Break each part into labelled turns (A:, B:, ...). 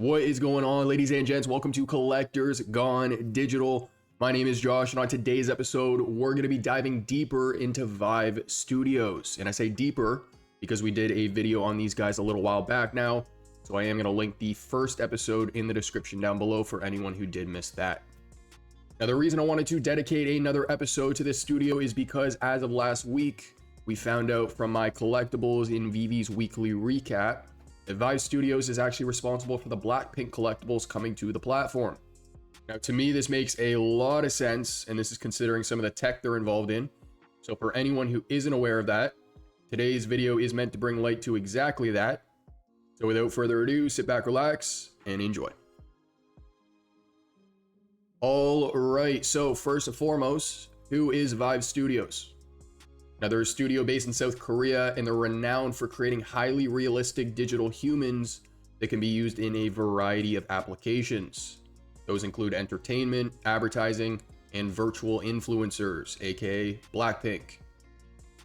A: What is going on, ladies and gents? Welcome to Collectors Gone Digital. My name is Josh, and on today's episode, we're going to be diving deeper into VIVE Studios. And I say deeper because we did a video on these guys a little while back now. So I am going to link the first episode in the description down below for anyone who did miss that. Now, the reason I wanted to dedicate another episode to this studio is because as of last week, we found out from my Collectibles in VeVe's weekly recap that VIVE Studios is actually responsible for the Blackpink collectibles coming to the platform. Now, to me, this makes a lot of sense, and this is considering some of the tech they're involved in. So for anyone who isn't aware of that, today's video is meant to bring light to exactly that. So without further ado, sit back, relax, and enjoy. All right, so first and foremost, who is VIVE Studios? Now, they're a studio based in South Korea, and they're renowned for creating highly realistic digital humans that can be used in a variety of applications. Those include entertainment, advertising, and virtual influencers, aka Blackpink.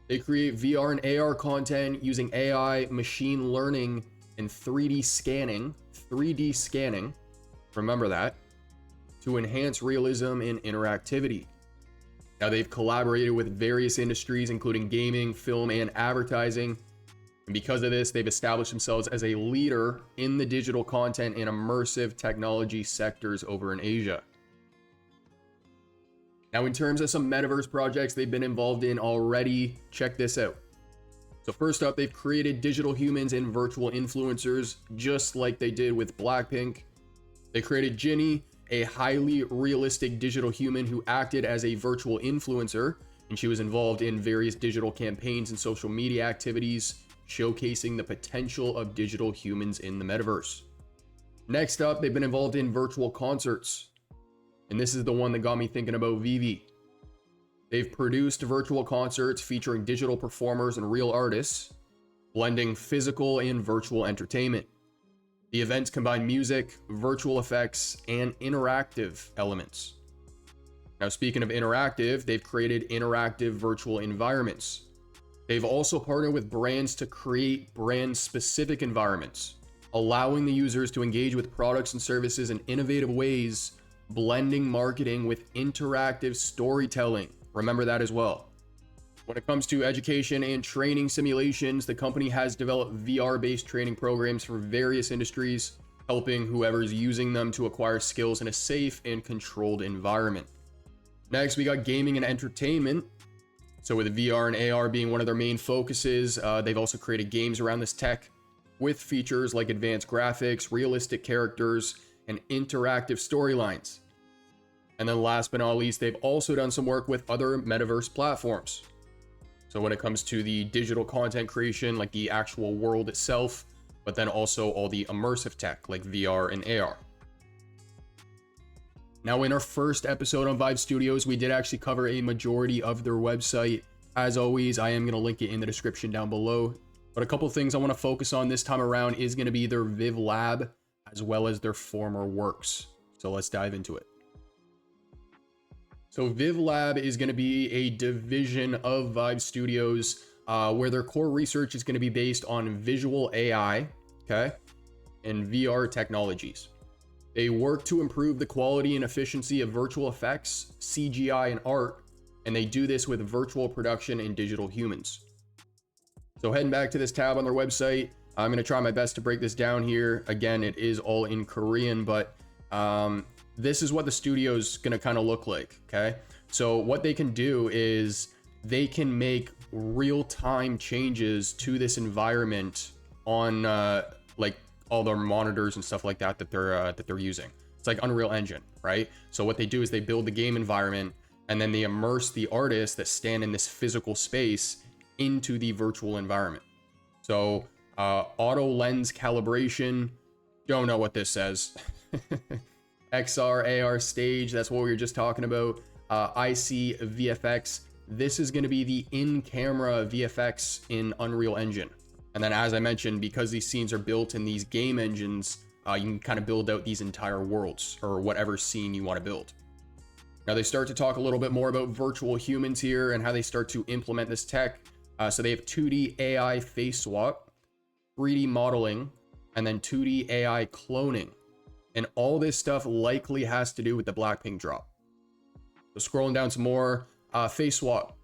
A: They create VR and AR content using AI, machine learning, and 3D scanning, remember that, to enhance realism and interactivity. Now, they've collaborated with various industries, including gaming, film, and advertising. And because of this, they've established themselves as a leader in the digital content and immersive technology sectors over in Asia. Now, in terms of some metaverse projects they've been involved in already, check this out. So first up, they've created digital humans and virtual influencers, just like they did with Blackpink. They created Ginny, a highly realistic digital human who acted as a virtual influencer, and she was involved in various digital campaigns and social media activities, showcasing the potential of digital humans in the metaverse. Next up, they've been involved in virtual concerts, and this is the one that got me thinking about VeVe. They've produced virtual concerts featuring digital performers and real artists, blending physical and virtual entertainment. The events combine music, virtual effects, and interactive elements. Now, speaking of interactive, they've created interactive virtual environments. They've also partnered with brands to create brand-specific environments, allowing the users to engage with products and services in innovative ways, blending marketing with interactive storytelling. Remember that as well. When it comes to education and training simulations, the company has developed VR-based training programs for various industries, helping whoever's using them to acquire skills in a safe and controlled environment. Next, we got gaming and entertainment. So with VR and AR being one of their main focuses, they've also created games around this tech with features like advanced graphics, realistic characters, and interactive storylines. And then last but not least, they've also done some work with other metaverse platforms. So when it comes to the digital content creation, like the actual world itself, but then also all the immersive tech like VR and AR. Now, in our first episode on VIVE Studios, we did actually cover a majority of their website. As always, I am going to link it in the description down below. But a couple things I want to focus on this time around is going to be their VIV Lab, as well as their former works. So let's dive into it. So VIV Lab is going to be a division of VIVE Studios where their core research is going to be based on visual AI, okay, and VR technologies. They work to improve the quality and efficiency of virtual effects, CGI, and art, and they do this with virtual production and digital humans. So heading back to this tab on their website, I'm going to try my best to break this down here. Again, it is all in Korean, but this is what the studio's going to kind of look like, okay? So what they can do is they can make real-time changes to this environment on like all their monitors and stuff like that that they're using. It's like Unreal Engine, right? So what they do is they build the game environment and then they immerse the artists that stand in this physical space into the virtual environment. So auto lens calibration, don't know what this says. XR, AR stage, that's what we were just talking about. 𝗖𝗵𝗵𝗴, this is going to be the in-camera VFX in Unreal Engine. And then as I mentioned, because these scenes are built in these game engines, you can kind of build out these entire worlds or whatever scene you want to build. Now they start to talk a little bit more about virtual humans here and how they start to implement this tech. So they have 2D AI face swap, 3D modeling, and then 2D AI cloning. And all this stuff likely has to do with the Blackpink drop. So scrolling down some more, face swap,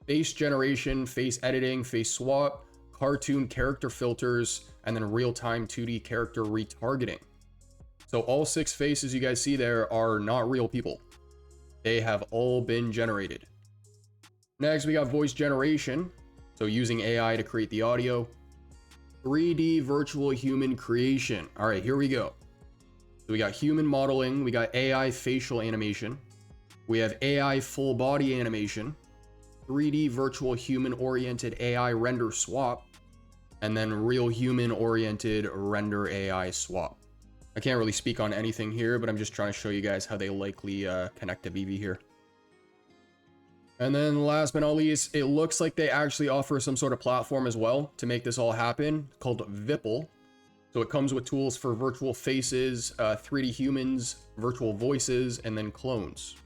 A: face generation, face editing, face swap, cartoon character filters, and then real-time 2D character retargeting. So all 6 faces you guys see there are not real people. They have all been generated. Next, we got voice generation. So using AI to create the audio. 3D virtual human creation. All right, here we go. So we got human modeling. We got AI facial animation. We have AI full body animation. 3D virtual human oriented AI render swap. And then real human oriented render AI swap. I can't really speak on anything here, but I'm just trying to show you guys how they likely connect to VeVe here. And then last but not least, it looks like they actually offer some sort of platform as well to make this all happen called VIPL. So it comes with tools for virtual faces, 3D humans, virtual voices, and then clones.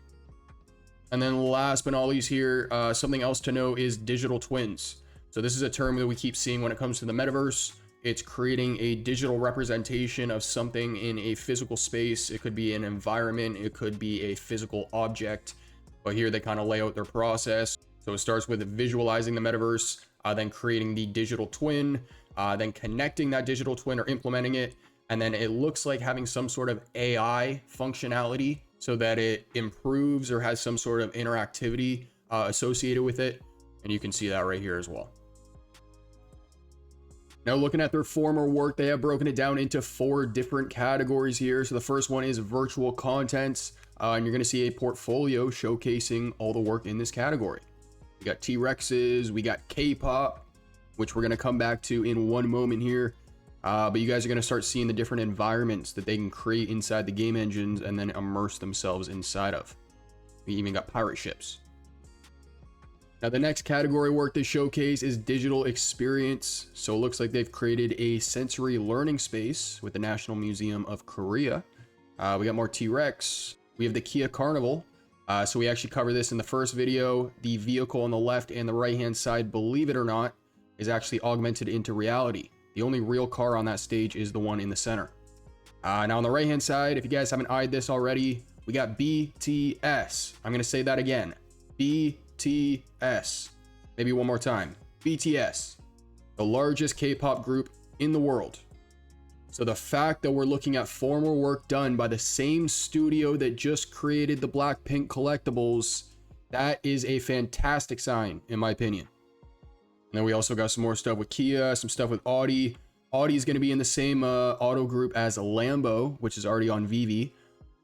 A: And then last but not least here, something else to know is digital twins. So this is a term that we keep seeing when it comes to the metaverse. It's creating a digital representation of something in a physical space. It could be an environment, it could be a physical object. But here they kind of lay out their process. So it starts with visualizing the metaverse, then creating the digital twin, then connecting that digital twin or implementing it. And then it looks like having some sort of AI functionality so that it improves or has some sort of interactivity associated with it. And you can see that right here as well. Now looking at their former work, they have broken it down into 4 different categories here. So the first one is virtual contents. And you're going to see a portfolio showcasing all the work in this category. We got T-Rexes, we got K-pop, which we're going to come back to in one moment here. But you guys are going to start seeing the different environments that they can create inside the game engines and then immerse themselves inside of. We even got pirate ships. Now the next category work they showcase is digital experience. So it looks like they've created a sensory learning space with the National Museum of Korea. We got more T-Rex. We have the 𝗘𝗿𝗿𝗀𝗀𝗀. So we actually covered this in the first video. The vehicle on the left and the right hand side, believe it or not, is actually augmented into reality. The only real car on that stage is the one in the center. Now on the right hand side, if you guys haven't eyed this already, we got BTS. I'm going to say that again. BTS. Maybe one more time. BTS. The largest K-pop group in the world. So the fact that we're looking at former work done by the same studio that just created the Blackpink collectibles, that is a fantastic sign, in my opinion. And then we also got some more stuff with Kia, some stuff with Audi. Audi is going to be in the same auto group as Lambo, which is already on VeVe.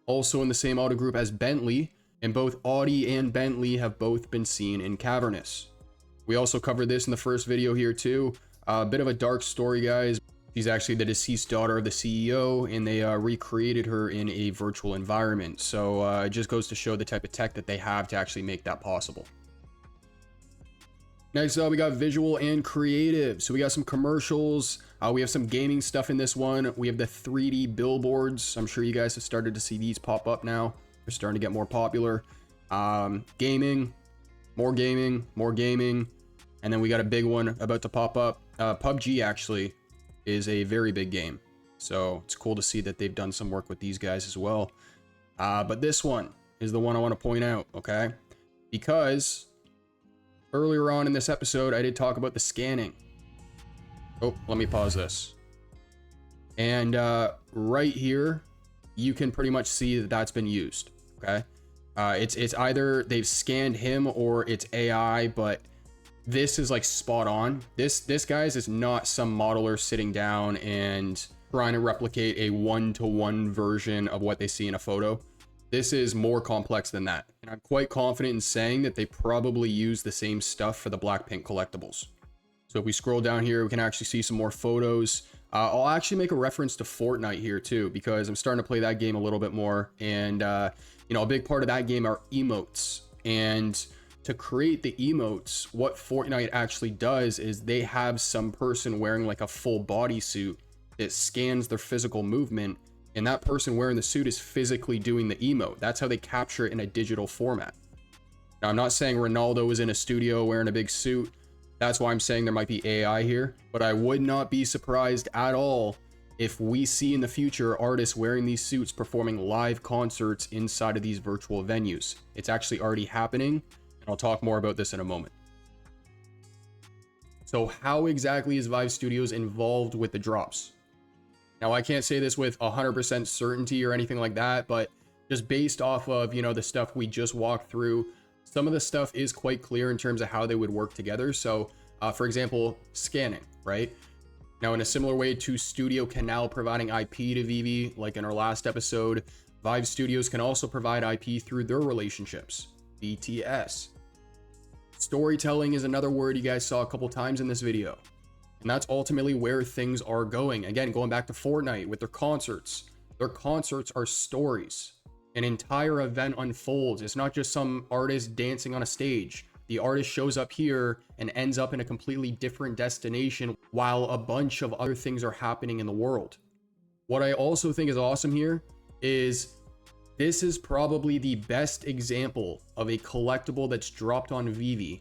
A: Also in the same auto group as Bentley. And both Audi and Bentley have both been seen in Cavernous. We also covered this in the first video here too. A bit of a dark story, guys. She's actually the deceased daughter of the CEO, and they recreated her in a virtual environment. So it just goes to show the type of tech that they have to actually make that possible. Next up, we got visual and creative. So we got some commercials. We have some gaming stuff in this one. We have the 3D billboards. I'm sure you guys have started to see these pop up now. They're starting to get more popular. Gaming, more gaming, more gaming. And then we got a big one about to pop up. PUBG actually is a very big game. So it's cool to see that they've done some work with these guys as well. But this one is the one I want to point out, okay? Because earlier on in this episode, I did talk about the scanning. Oh, let me pause this. And right here, you can pretty much see that that's been used, okay? It's either they've scanned him or it's AI, but this is like spot on. This guys is not some modeler sitting down and trying to replicate a one-to-one version of what they see in a photo. This is more complex than that. And I'm quite confident in saying that they probably use the same stuff for the Blackpink collectibles. So if we scroll down here, we can actually see some more photos. I'll actually make a reference to Fortnite here too, because I'm starting to play that game a little bit more. And you know, a big part of that game are emotes. And to create the emotes, what Fortnite actually does is they have some person wearing like a full bodysuit that scans their physical movement, and that person wearing the suit is physically doing the emote. That's how they capture it in a digital format. Now, I'm not saying Ronaldo is in a studio wearing a big suit. That's why I'm saying there might be AI here, but I would not be surprised at all if we see in the future artists wearing these suits performing live concerts inside of these virtual venues. It's actually already happening, and I'll talk more about this in a moment. So how exactly is VIVE Studios involved with the drops? Now, I can't say this with 100% certainty or anything like that, but just based off of, the stuff we just walked through, some of the stuff is quite clear in terms of how they would work together. So, for example, scanning, right? Now, in a similar way to 𝗕𝗿𝗃𝗀𝗃 providing IP to VeVe, like in our last episode, VIVE Studios can also provide IP through their relationships, BTS. Storytelling is another word you guys saw a couple times in this video. And that's ultimately where things are going. Again, going back to Fortnite with their concerts. Their concerts are stories. An entire event unfolds. It's not just some artist dancing on a stage. The artist shows up here and ends up in a completely different destination while a bunch of other things are happening in the world. What I also think is awesome here is this is probably the best example of a collectible that's dropped on VeVe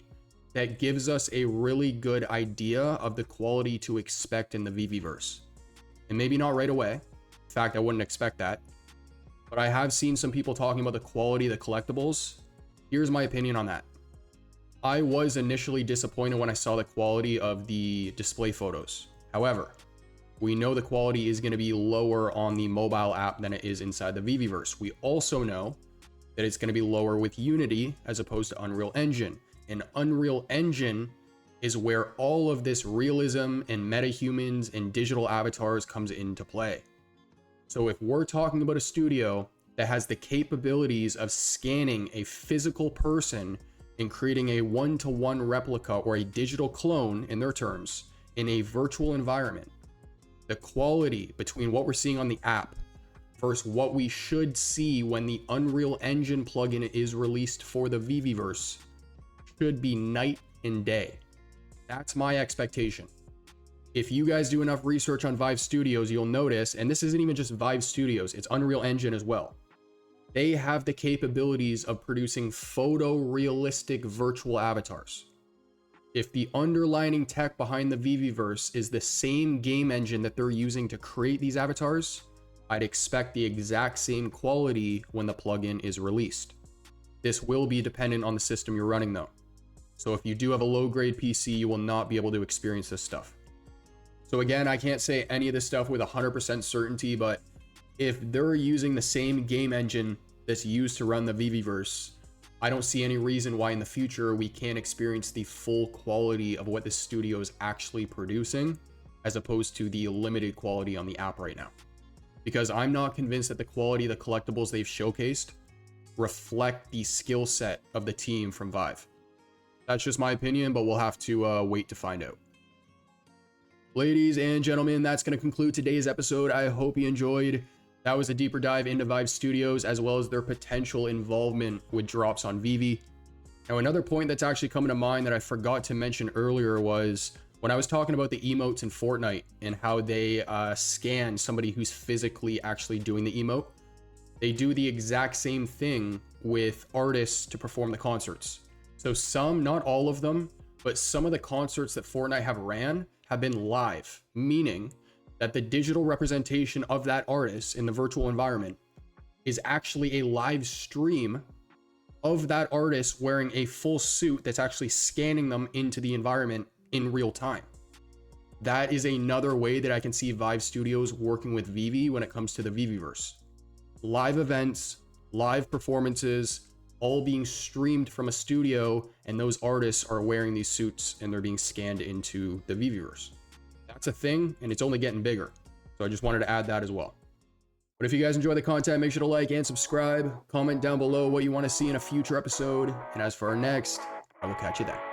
A: that gives us a really good idea of the quality to expect in the VeVeverse. And maybe not right away. In fact, I wouldn't expect that. But I have seen some people talking about the quality of the collectibles. Here's my opinion on that. I was initially disappointed when I saw the quality of the display photos. However, we know the quality is going to be lower on the mobile app than it is inside the VeVeverse. We also know that it's going to be lower with Unity as opposed to Unreal Engine. And Unreal Engine is where all of this realism and metahumans and digital avatars comes into play. So if we're talking about a studio that has the capabilities of scanning a physical person and creating a one-to-one replica or a digital clone, in their terms, in a virtual environment, the quality between what we're seeing on the app versus what we should see when the Unreal Engine plugin is released for the VeVeverse should be night and day. That's my expectation. If you guys do enough research on VIVE Studios, you'll notice, and this isn't even just VIVE Studios, it's Unreal Engine as well. They have the capabilities of producing photorealistic virtual avatars. If the underlying tech behind the VeVeverse is the same game engine that they're using to create these avatars, I'd expect the exact same quality when the plugin is released. This will be dependent on the system you're running though. So if you do have a low-grade PC, you will not be able to experience this stuff. So again, I can't say any of this stuff with 100% certainty, but if they're using the same game engine that's used to run the VeVeverse, I don't see any reason why in the future we can't experience the full quality of what the studio is actually producing, as opposed to the limited quality on the app right now. Because I'm not convinced that the quality of the collectibles they've showcased reflect the skill set of the team from VIVE. That's just my opinion, but we'll have to wait to find out. Ladies and gentlemen, that's going to conclude today's episode. I hope you enjoyed. That was a deeper dive into VIVE Studios, as well as their potential involvement with drops on VeVe. Now, another point that's actually coming to mind that I forgot to mention earlier was when I was talking about the emotes in Fortnite and how they scan somebody who's physically actually doing the emote. They do the exact same thing with artists to perform the concerts. So some, not all of them, but some of the concerts that Fortnite have ran have been live, meaning that the digital representation of that artist in the virtual environment is actually a live stream of that artist wearing a full suit that's actually scanning them into the environment in real time. That is another way that I can see VIVE Studios working with VeVe when it comes to the VeVeverse. Live events, live performances, all being streamed from a studio, and those artists are wearing these suits and they're being scanned into the VeVeverse. That's a thing, and it's only getting bigger. So I just wanted to add that as well. But if you guys enjoy the content, make sure to like and subscribe. Comment down below what you want to see in a future episode. And as for our next, I will catch you then.